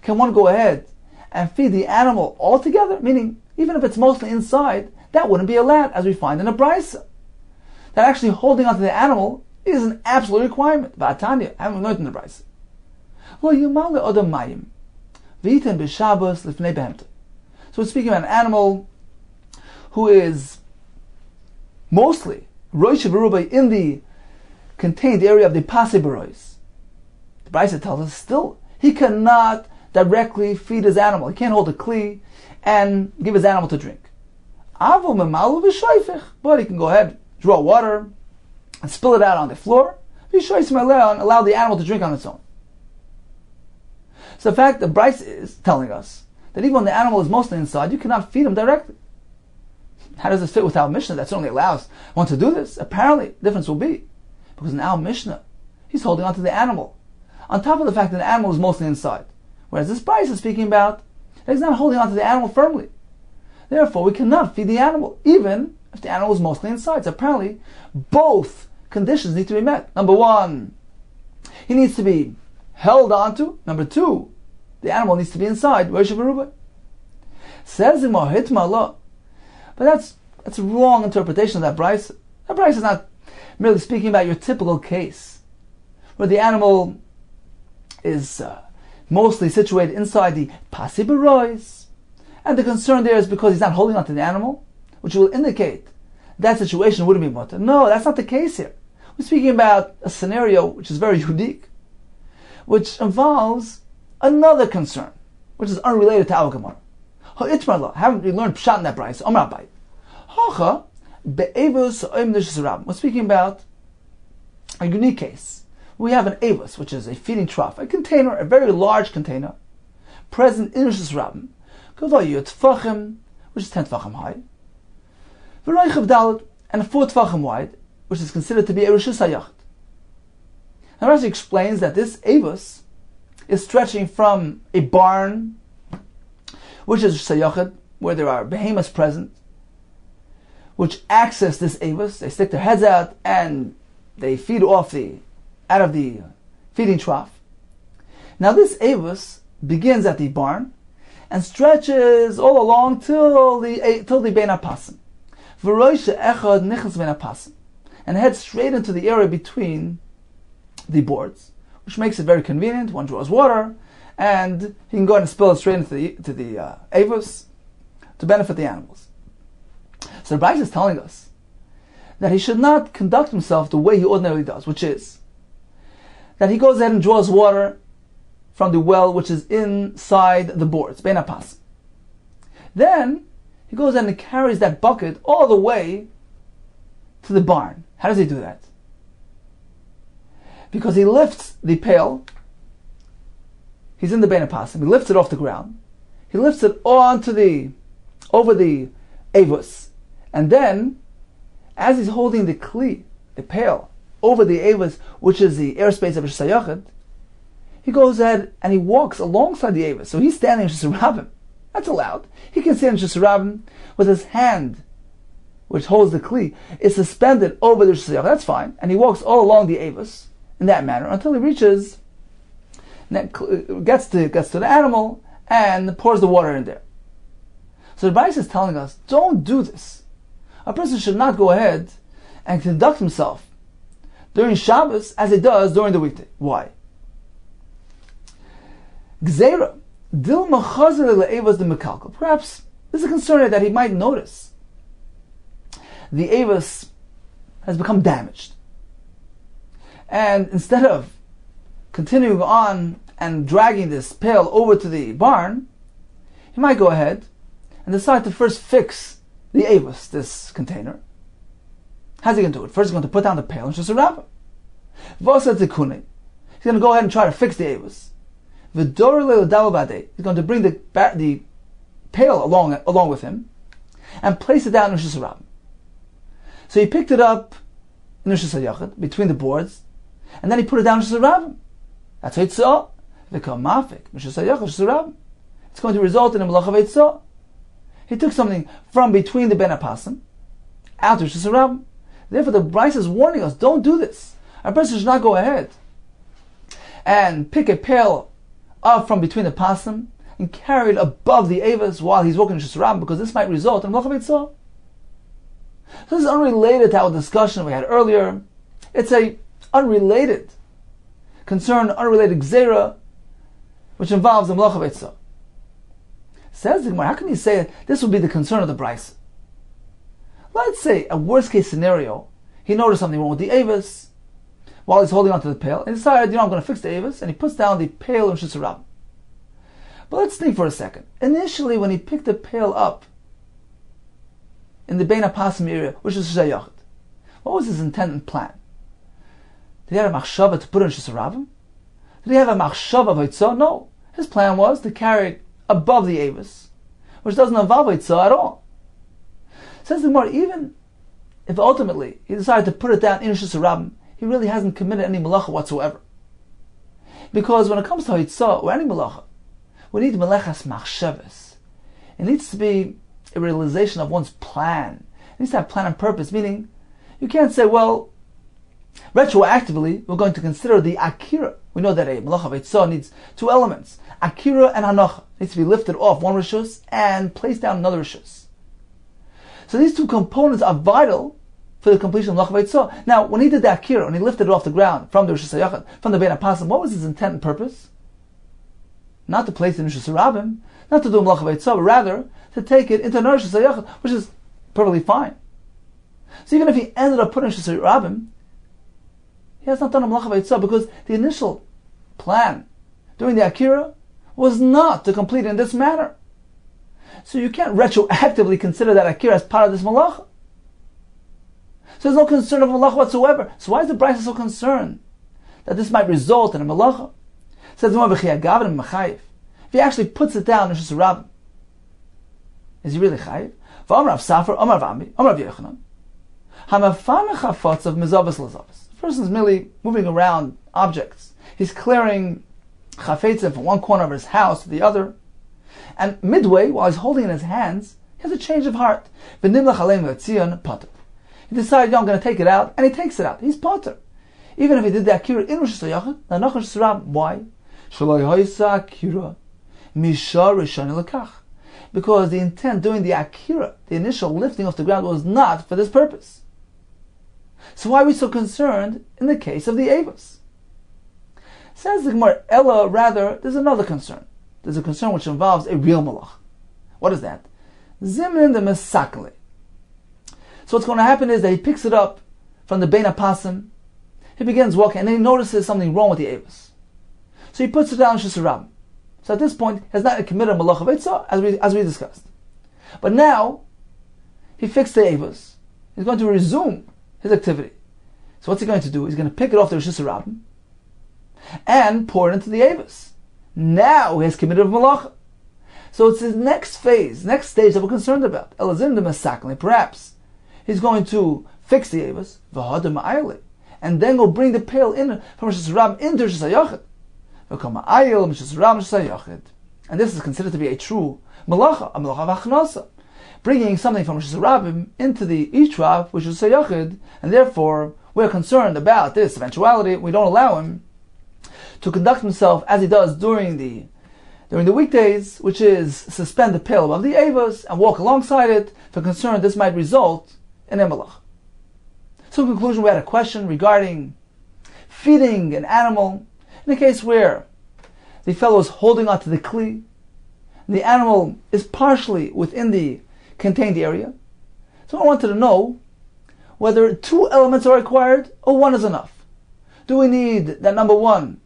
can one go ahead and feed the animal altogether? Meaning, even if it's mostly inside, that wouldn't be allowed, as we find in a brisa. That actually holding onto the animal is an absolute requirement. V'atanya, haven't learned in the brisa. So we're speaking about an animal who is mostly roish v'rubai in the contained area of the pasibarois. The brisa tells us still he cannot directly feed his animal. He can't hold a kli and give his animal to drink. But he can go ahead, draw water, and spill it out on the floor, and allow the animal to drink on its own. So the fact that brisa is telling us that even when the animal is mostly inside, you cannot feed him directly. How does this fit with our Mishnah that certainly allows one to do this? Apparently, the difference will be because in our Mishnah, he's holding onto the animal, on top of the fact that the animal is mostly inside. Whereas this brisa is speaking about that he's not holding onto the animal firmly. Therefore, we cannot feed the animal, even if the animal is mostly inside. So apparently, both conditions need to be met. Number one, he needs to be held onto. Number two, the animal needs to be inside. Says Hitma, but that's a wrong interpretation of that brisa. That brisa is not merely speaking about your typical case, where the animal is mostly situated inside the pasibarois, and the concern there is because he's not holding onto the animal, which will indicate that situation wouldn't be mutter. No, that's not the case here. We're speaking about a scenario which is very unique, which involves another concern, which is unrelated to our Gemara. Haven't we learned pshat in that brayse? We're speaking about a unique case. We have an avos, which is a feeding trough, a container, a very large container, present in Rishus Rabbim, which is 10 tfachim high, and 4 tfachim wide, which is considered to be a Rishus HaYachid. Now Rashi explains that this avos is stretching from a barn, which is Rishus HaYachid, where there are behemoths present, which access this avus. They stick their heads out and they feed out of the feeding trough. Now this avus begins at the barn and stretches all along till the bein hapasim. V'roisha echad nichas bein hapasim, and heads straight into the area between the boards, which makes it very convenient. One draws water, and he can go ahead and spill it straight into the avus to benefit the animals. So the Brayso is telling us that he should not conduct himself the way he ordinarily does, which is that he goes ahead and draws water from the well which is inside the boards, bein hapasim. Then he goes ahead and carries that bucket all the way to the barn. How does he do that? Because he lifts the pail. He's in the bein hapasim. He lifts it off the ground. He lifts it over the avus, and then, as he's holding the kli, the pail, over the avus, which is the airspace of Rishus HaYachid, he goes ahead and he walks alongside the avus. So he's standing in Rishus Rabbim. That's allowed. He can stand in Rishus Rabbim with his hand, which holds the kli, is suspended over the Rishus HaYachid. That's fine. And he walks all along the avus in that manner until he reaches, gets to the animal and pours the water in there. So the Brayso is telling us, don't do this. A person should not go ahead and conduct himself during Shabbos as he does during the weekday. Why? Gzeira, dil machazer le'evas de mekalkel. Perhaps there's a concern that he might notice the avus has become damaged, and instead of continuing on and dragging this pail over to the barn, he might go ahead and decide to first fix the avus, this container. How's he going to do it? First he's going to put down the pail and Rishus Rabbim. V'asa tikune. He's going to go ahead and try to fix the avus. V'dor le'odal b'adei. He's going to bring the pail along with him and place it down in Rishus Rabbim. So he picked it up in Rishus HaYachid, between the boards, and then he put it down in Rishus Rabbim. That's Hitzah. V'kam mafik. Rishus HaYachid, Rishus Rabbim. It's going to result in a malacha v'hitzah. He took something from between the bein hapasim out to Rishus Rabbim. Therefore, the Brayso is warning us: don't do this. A person should not go ahead and pick a pail up from between the pasim and carry it above the avos while he's walking Rishus Rabbim, because this might result in malacha v'hitzah. So this is unrelated to our discussion we had earlier. It's a unrelated concern, unrelated gzeira, which involves the malacha v'hitzah. Says the Gemara, how can you say that this would be the concern of the Brayso? Let's say a worst case scenario, he noticed something wrong with the avos while he's holding onto the pail, and decided, I'm going to fix the avos, and he puts down the pail in Rishus Rabbim. But let's think for a second. Initially, when he picked the pail up in the bein hapasim area, which is Rishus HaYachid, what was his intent and plan? Did he have a machshava to put in Rishus Rabbim? Did he have a machshava of hitzah? No. His plan was to carry it above the avos, which doesn't involve hitzah at all. Says the Gemara, even if ultimately he decided to put it down in Rishus Rabbim, he really hasn't committed any malacha whatsoever. Because when it comes to hitzah or any malacha, we need melechas machshavas. It needs to be a realization of one's plan. It needs to have plan and purpose, meaning you can't say, well, retroactively, we're going to consider the akira. We know that a malacha of hitzah needs two elements. Akira and hanacha. It needs to be lifted off one rishus and placed down another rishus. So these two components are vital for the completion of malacha of hitzah. Now, when he did the akira, when he lifted it off the ground from the Rishus HaYachid, from the bein hapasim, what was his intent and purpose? Not to place it in Rishus Rabbim, not to do malacha of hitzah, but rather to take it into Rishus HaYachid, which is perfectly fine. So even if he ended up putting Rishus Rabbim, he has not done a malacha of hitzah, because the initial plan during the akira was not to complete it in this manner. So you can't retroactively consider that akira as part of this malacha. So there's no concern of malacha whatsoever. So why is the Brayso so concerned that this might result in a malacha? It says if he actually puts it down in Rishus Rabbim, is he really chayiv? V'amar Rav Safar, Amar Rav Ami, Amar Rav Yochanan, hamafana chafotz of mezavos lazavos. The person is merely moving around objects. He's clearing chafetzim from one corner of his house to the other. And midway, while he's holding it in his hands, he has a change of heart. He decided, I'm going to take it out, and he takes it out. He's potter. Even if he did the akira in Rosh Hashanah, why? Because the intent doing the akira, the initial lifting off the ground, was not for this purpose. So why are we so concerned in the case of the Avos? Says the Gemara, Ella, rather, there's another concern. There's a concern which involves a real malach. What is that? Zimnin the Mesakle. So what's going to happen is that he picks it up from the Bein HaPasim, he begins walking, and then he notices something wrong with the Avos. So he puts it down in Shisarab. So at this point, he has not committed a malach of Eitzah, as we discussed. But now, he fixed the Avos. He's going to resume his activity. So what's he going to do? He's going to pick it off the Shisarab and pour it into the Avos. Now he has committed a malach. So it's his next phase, next stage that we're concerned about. Elazim de Mesakle. Perhaps he's going to fix the Avos, v'hadam ma'ayle, and then go bring the pail in from Rosh Hashanah into Rosh Hashanah. And this is considered to be a true malacha, a malacha of achnasa, bringing something from Rosh Hashanah into the Ishrav, which is Sayachid, and therefore we're concerned about this eventuality. We don't allow him to conduct himself as he does during the weekdays, which is suspend the pail above the Avos and walk alongside it. For concerned this might result in a malach. So in conclusion, we had a question regarding feeding an animal in a case where the fellow is holding onto the kli, the animal is partially within the contained area. So I wanted to know whether 2 elements are required or 1 is enough. Do we need that number 1,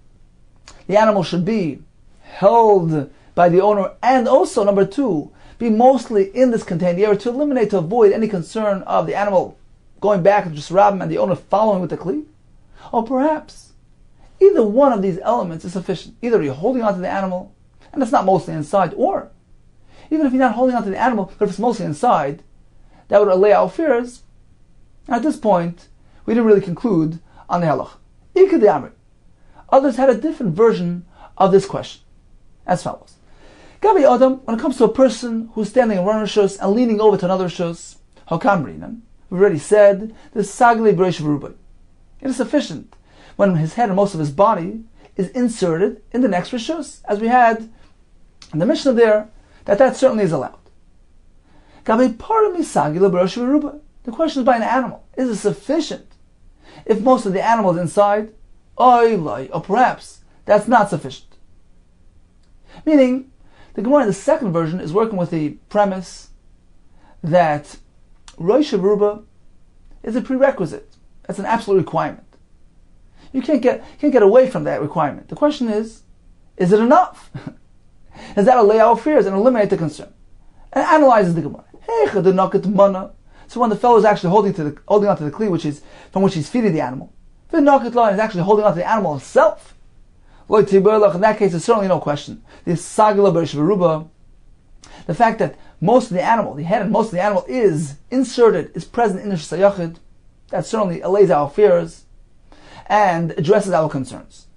the animal should be held by the owner, and also number 2, be mostly in this contained area to eliminate, to avoid any concern of the animal going back and just robbing and the owner following with the kli? Or perhaps either one of these elements is sufficient. Either you're holding onto the animal and it's not mostly inside, or even if you're not holding onto the animal, but if it's mostly inside, that would allay our fears. And at this point, we didn't really conclude on the halach. Others had a different version of this question, as follows. Gabi Adam, when it comes to a person who's standing in one rishus and leaning over to another rishus, Hakamrinan, we've already said, the Sagli Breish Rubai. It is sufficient when his head and most of his body is inserted in the next rishus, as we had in the Mishnah there, that certainly is allowed. Gabi Param Sagli Breish Rubai. The question is by an animal. Is it sufficient if most of the animal is inside? Or perhaps that's not sufficient. Meaning, the Gemara in the second version is working with the premise that Rosh Hashanah is a prerequisite. That's an absolute requirement. You can't get away from that requirement. The question is it enough? Does that allay our fears and eliminate the concern? And analyzes the Gemara. So when the fellow is actually holding onto the kli, from which he's feeding the animal, the nakat is actually holding onto the animal itself. In that case, there's certainly no question. The fact that most of the animal, the head and most of the animal is inserted, is present in the Shesayachid, that certainly allays our fears and addresses our concerns.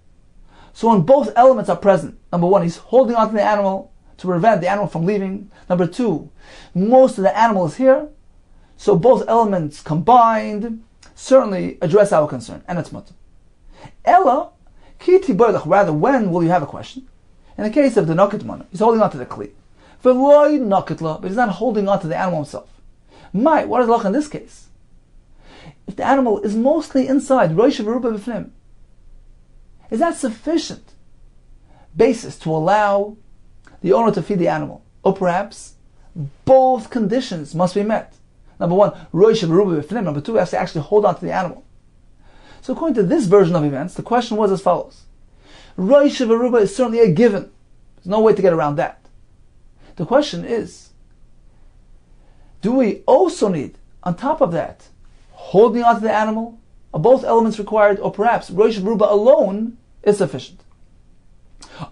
So when both elements are present, number 1, he's holding onto the animal to prevent the animal from leaving. Number 2, most of the animal is here, so both elements combined certainly address our concern, and it's mutter. Ella, rather, when will you have a question? In the case of the nakat mana, he's holding on to the kli. But he's not holding on to the animal himself. What is the law in this case? If the animal is mostly inside, is that sufficient basis to allow the owner to feed the animal? Or perhaps both conditions must be met. Number 1, number 2, he has to actually hold on to the animal. So according to this version of events, the question was as follows. Rosh Hashanah is certainly a given. There's no way to get around that. The question is, do we also need, on top of that, holding on to the animal? Are both elements required? Or perhaps Rosh Hashanah alone is sufficient?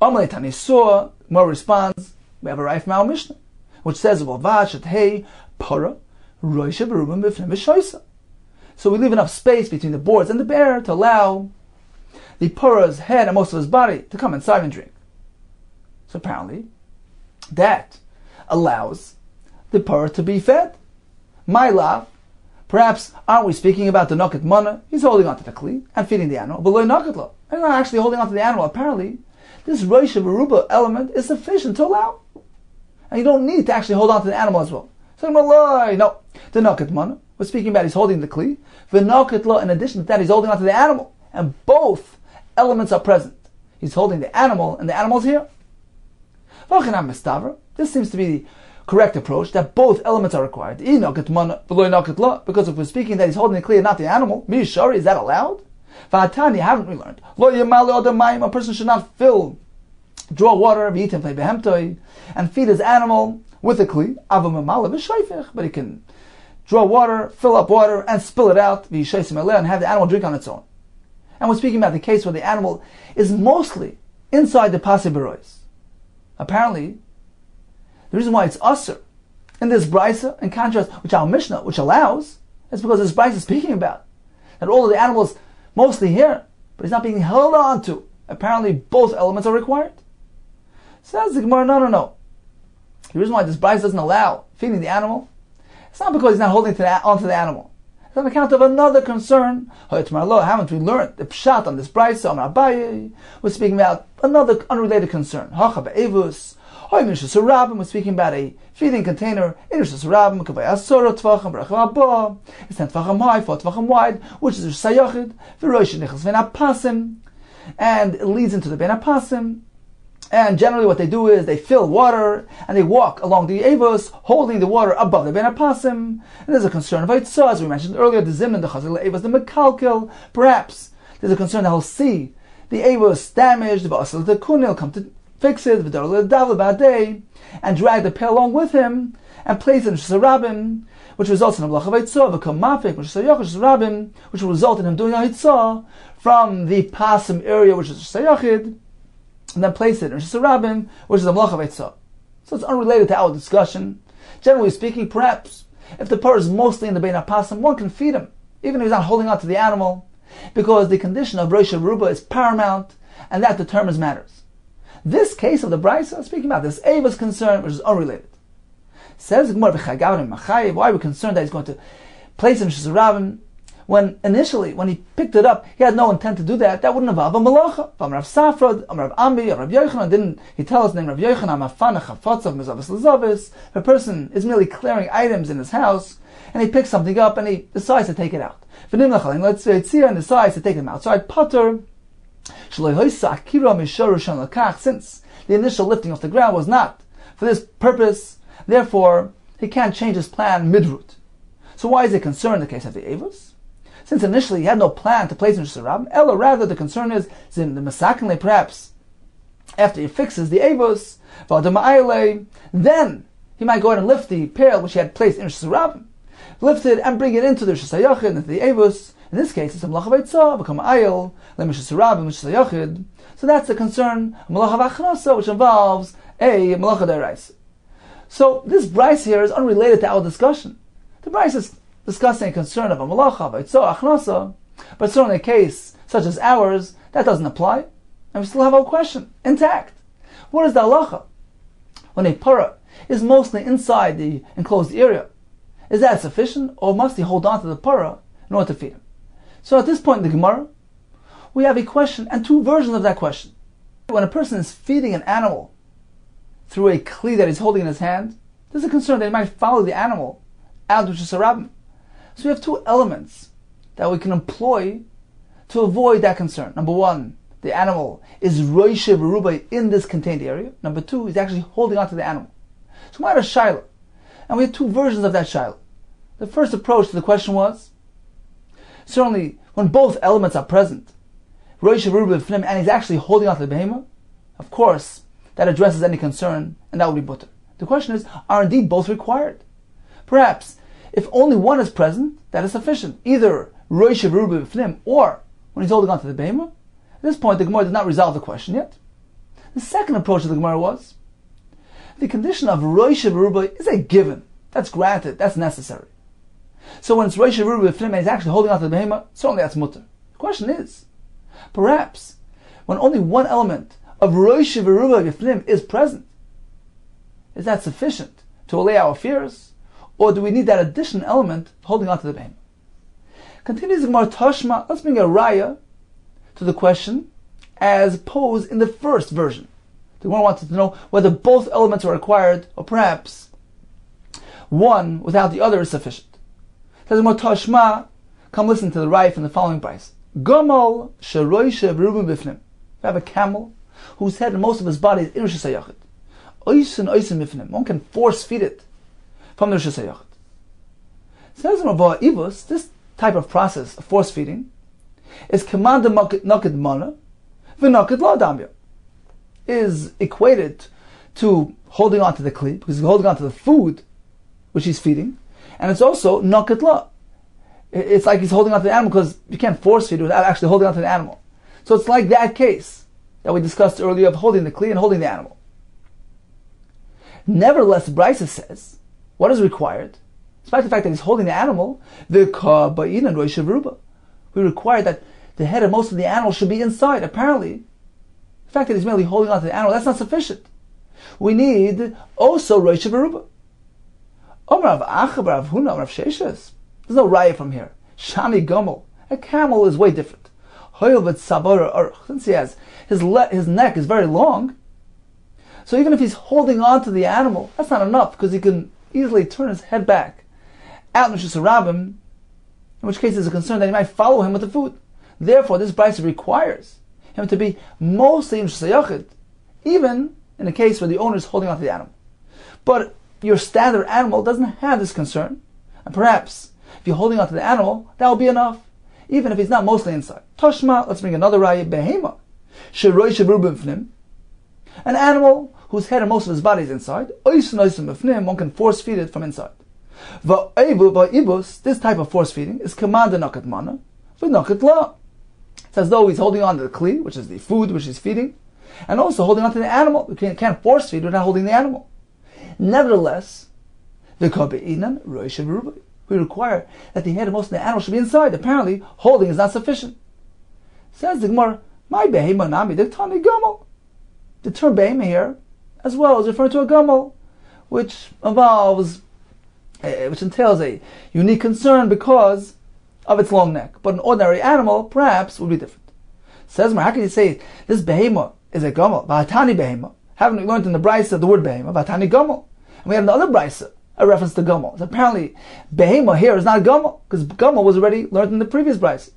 Amalei Tanisua, Gemara responds, we have a Raif Mao Mishnah, which says, para, Rosh Hashanah b'fnei b'shoisa. So we leave enough space between the boards and the bear to allow the para's head and most of his body to come inside and drink. So apparently, that allows the parah to be fed. My love, perhaps aren't we speaking about the noket mana? He's holding onto the kli and feeding the animal, but lo noket lo. He's not actually holding onto the animal. Apparently, this rosh v'ruba element is sufficient to allow, and you don't need to actually hold onto the animal as well. So no, the noket mana. We're speaking about he's holding the kli. The noket lo, in addition to that, he's holding onto the animal, and both elements are present. He's holding the animal, and the animal's here. This seems to be the correct approach, that both elements are required. Because if we're speaking that he's holding the kli and not the animal, is that allowed? Haven't we learned? A person should not draw water, and feed his animal with a kli, but he can draw water, fill up water, and spill it out, and have the animal drink on its own. And we're speaking about the case where the animal is mostly inside the pasibirois. Apparently, the reason why it's usher in this brisa, in contrast, which our Mishnah, which allows, is because this brisa is speaking about that all of the animals mostly here, but he's not being held on to. Apparently, both elements are required. Says the Gemara, no. The reason why this brisa doesn't allow feeding the animal, it's not because he's not holding onto the animal. It's on account of another concern. Haven't we learned the pshat on this brisa? We're speaking about another unrelated concern. We're speaking about a feeding container. It's 10 tvachim high, 4 tvachim wide, which is a sayachid, and it leads into the ben apasim. And generally what they do is they fill water and they walk along the avos, holding the water above the ben apasim. And there's a concern of Eitzah, as we mentioned earlier, the zimnan, the chazil, avos, the mekalkel. Perhaps there's a concern that he'll see the avos damaged, the kunil come to fix it, and drag the pail along with him, and place it in Shesarabim, which results in a blach of Eitzah, which will result in him doing a Eitzah from the Pasim area, which is Shesayachid, and then place it in Shesarabim, which is a blach of Eitzah. So it's unrelated to our discussion. Generally speaking, perhaps, if the parah is mostly in the Bein HaPasim, one can feed him, even if he's not holding on to the animal, because the condition of Rosh Ruba is paramount, and that determines matters. This case of the brisa, speaking about this Ava's concern, which is unrelated. Says Gemara, why are we concerned that he's going to place him in Shesarabim when initially, when he picked it up, he had no intent to do that? That wouldn't involve a malacha. Rav Safrad, Rav Ambi, Rav Yochanan, didn't he tell us name Rav Yochanan, Mafana, Chafatzav, Mezavis Lazavis? If a person is merely clearing items in his house, and he picks something up and he decides to take it out. Let's say it's here and decides to take them outside, Potter. Since the initial lifting off the ground was not for this purpose, therefore he can't change his plan mid-route. So why is it concerned in the case of the Avos? Since initially he had no plan to place in Shesarabim, Ella, rather the concern is the Masakinle, perhaps after he fixes the Avos, then he might go ahead and lift the pail which he had placed in Shesarabim, lift it and bring it into the Shesayachid, into the Avos. In this case, it's a malach of Eitzah, become ayil, lemishasarabim, mishasayachid. So that's the concern, a malach of achnasa, which involves a malach of deraisa. So this brisa here is unrelated to our discussion. The brisa is discussing a concern of a malach of Eitzah, achnasa, but certainly a case such as ours, that doesn't apply, and we still have our question intact. What is the halacha when a parah is mostly inside the enclosed area? Is that sufficient, or must he hold on to the parah in order to feed him? So at this point in the Gemara, we have a question and two versions of that question. When a person is feeding an animal through a kli that he's holding in his hand, there's a concern that he might follow the animal out of Shesarabim. So we have two elements that we can employ to avoid that concern. Number one, the animal is rosh v'ruba in this contained area. Number two, he's actually holding on to the animal. So we had a shaila, and we had two versions of that shaila. The first approach to the question was, certainly, when both elements are present, Rosh V'Ruba and he's actually holding on to the behemoth, of course, that addresses any concern, and that would be butter. The question is, are indeed both required? Perhaps, if only one is present, that is sufficient. Either Rosh V'Ruba or when he's holding on to the behemoth. At this point, the Gemara did not resolve the question yet. The second approach of the Gemara was, the condition of Rosh V'Ruba is a given. That's granted, that's necessary. So when it's Rosh V'Ruba and he's actually holding on to the behemoth, certainly that's mutter. The question is, perhaps, when only one element of Rosh V'Ruba is present, Is that sufficient to allay our fears? Or do we need that additional element holding on to the behemoth? Continues the Gemara Tashma. Let's bring a raya to the question as posed in the first version. The Gemara wanted to know whether both elements are required, or perhaps one without the other is sufficient. Says the Gemara Tashma, come listen to the raya from the following price. Gamal sheroishe v'rubim bifnim. We have a camel whose head and most of his body is in Rosh Hashanah. Oisin bifnim. One can force feed it from the Rosh Hashanah. Says in Rabbi Ivus, this type of process of force feeding is commanded naked mana v'naked la damya, is equated to holding on to the kli, because he's holding on to the food which he's feeding, and it's also naked la. It's like he's holding on to the animal, because you can't force feed without actually holding on to the animal. So it's like that case that we discussed earlier of holding the kli and holding the animal. Nevertheless, Brisa says, what is required? Despite the fact that he's holding the animal, we require that the head and most of the animal should be inside. Apparently, the fact that he's merely holding on to the animal, that's not sufficient. We need also Rosh Veruba. There's no raya from here. Shani Gomel. A camel is way different. Since he has his neck is very long, so even if he's holding on to the animal, that's not enough, because he can easily turn his head back out in Shus Rabim, in which case there's a concern that he might follow him with the food. Therefore, this brisa requires him to be mostly in Shus, even in a case where the owner is holding on to the animal. But your standard animal doesn't have this concern, and perhaps if you're holding on to the animal, that will be enough, even if he's not mostly inside. Toshma, let's bring another raya, behema, sheroy shevrubim fnim, an animal whose head and most of his body is inside, one can force feed it from inside. This type of force feeding is commanded nakat mana, v'nakat la. It's as though he's holding on to the kli, which is the food which he's feeding, and also holding on to the animal. You can't force feed without holding the animal. Nevertheless, we require that the head and most of the animal should be inside. Apparently, holding is not sufficient. Says the Gemara, my behema nami the tani gamal. The term behema here, as well, is referring to a gamal, which entails a unique concern because of its long neck. But an ordinary animal, perhaps, would be different. Says, how can you say this behema is a gamal? V'hatani behema. Haven't we learned in the brisa the word behema? V'hatani gamal. And we have another brisa, a reference to gamal. So apparently, behema here is not gamal, because gamal was already learned in the previous brisa.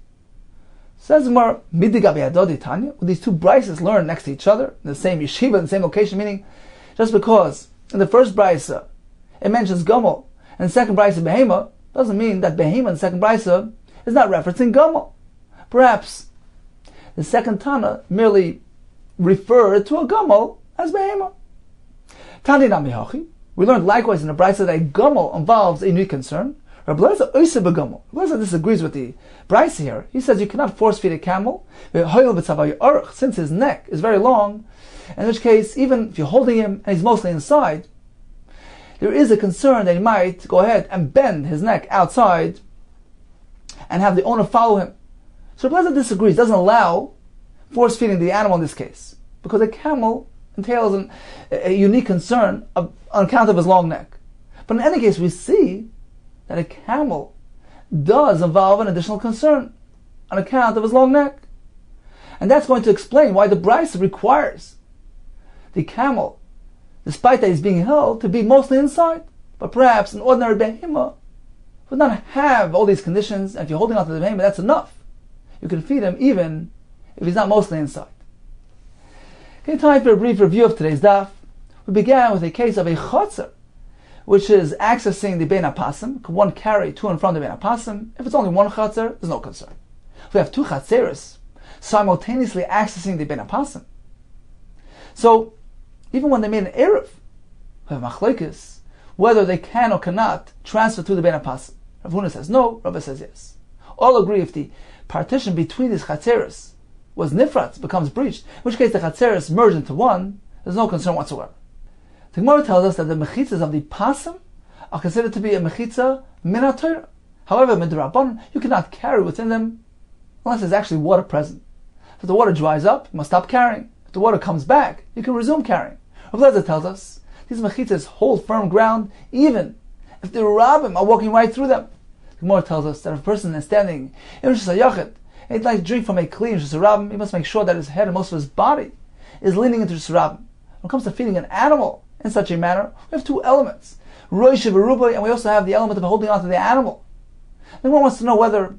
Says more, with these two brises learned next to each other, in the same yeshiva, in the same location, meaning just because in the first brisa it mentions gamal, and the second brisa behema, doesn't mean that behema in the second brisa is not referencing gamal. Perhaps the second Tana merely referred to a gamal as behema. Tani nami hachi. We learned likewise in the brisa that a gamal involves a new concern. Rabbi Lezer disagrees with the brisa here. He says you cannot force feed a camel since his neck is very long, in which case even if you're holding him and he's mostly inside, there is a concern that he might go ahead and bend his neck outside and have the owner follow him. So Rabbi Lezer disagrees, doesn't allow force feeding the animal in this case, because a camel entails a unique concern on account of his long neck. But in any case, we see that a camel does involve an additional concern on account of his long neck. And that's going to explain why the brisa requires the camel, despite that he's being held, to be mostly inside. But perhaps an ordinary behema would not have all these conditions, and if you're holding on to the behema, that's enough. You can feed him even if he's not mostly inside. Okay, time for a brief review of today's daf. We began with a case of a chotzer, which is accessing the bein hapasim. Can one carry to and from the bein hapasim? If it's only one chotzer, there's no concern. If we have two chatzeres simultaneously accessing the bein hapasim, so even when they made an eruv, we have machlekes whether they can or cannot transfer to the bein hapasim. Rav Huna says no, Rabbi says yes. All agree if the partition between these chatzeres was nifrat, becomes breached, in which case the chatzeres merge into one, there's no concern whatsoever. The Gemara tells us that the mechitzas of the pasim are considered to be a mechitza min ha-Torah. However, midrabanan, you cannot carry within them unless there's actually water present. So if the water dries up, you must stop carrying. If the water comes back, you can resume carrying. Rav Lezer tells us These mechitzas hold firm ground even if the rabbim are walking right through them. The Gemara tells us that if a person is standing in Rosh Hashanah and he'd like to drink from a kli in Rosh Hashanah, he must make sure that his head and most of his body is leaning into Rosh Hashanah. When it comes to feeding an animal in such a manner, we have two elements. Rosh Hashanah, and we also have the element of holding on to the animal. The Gemara wants to know whether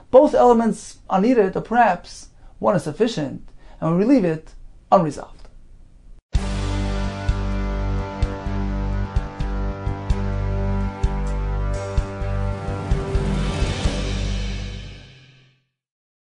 both elements are needed or perhaps one is sufficient, and we leave it unresolved.